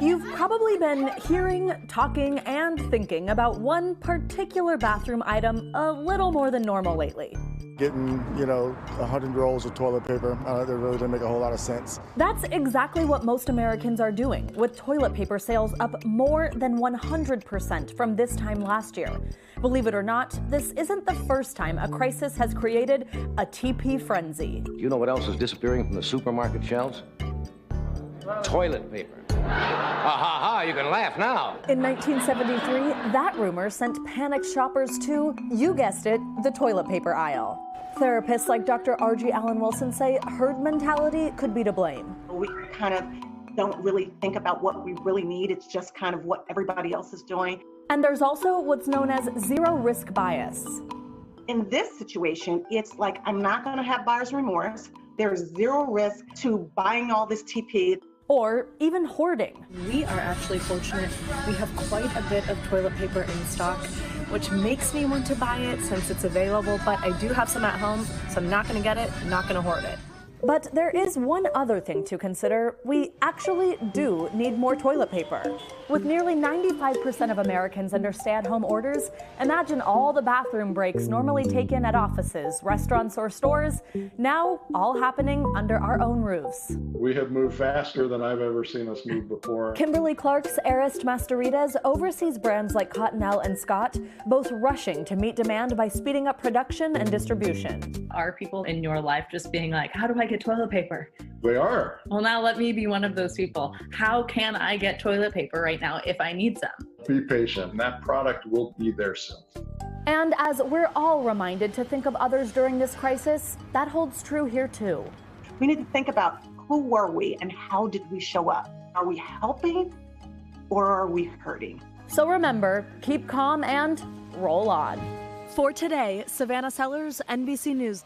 You've probably been hearing, talking, and thinking about one particular bathroom item a little more than normal lately. Getting, 100 rolls of toilet paper, that really didn't make a whole lot of sense. That's exactly what most Americans are doing, with toilet paper sales up more than 100% from this time last year. Believe it or not, this isn't the first time a crisis has created a TP frenzy. You know what else is disappearing from the supermarket shelves? Toilet paper. Ha ha ha, you can laugh now. In 1973, that rumor sent panicked shoppers to, you guessed it, the toilet paper aisle. Therapists like Dr. R.G. Allen Wilson say herd mentality could be to blame. We kind of don't really think about what we really need. It's just kind of what everybody else is doing. And there's also what's known as zero risk bias. In this situation, it's like I'm not going to have buyer's remorse. There's zero risk to buying all this TP. Or even hoarding. We are actually fortunate. We have quite a bit of toilet paper in stock, which makes me want to buy it since it's available, but I do have some at home, so I'm not going to get it, not going to hoard it. But there is one other thing to consider. We actually do need more toilet paper. With nearly 95% of Americans under stay-at-home orders, imagine all the bathroom breaks normally taken at offices, restaurants, or stores, now all happening under our own roofs. We have moved faster than I've ever seen us move before. Kimberly Clark's Arist Masteritas oversees brands like Cottonelle and Scott, both rushing to meet demand by speeding up production and distribution. Are people in your life just being like, how do I get toilet paper? They are. Well, now let me be one of those people. How can I get toilet paper right now if I need some? Be patient, and that product will be there soon. And as we're all reminded to think of others during this crisis, that holds true here too. We need to think about who were we and how did we show up? Are we helping or are we hurting? So remember, keep calm and roll on. For today, Savannah Sellers, NBC News.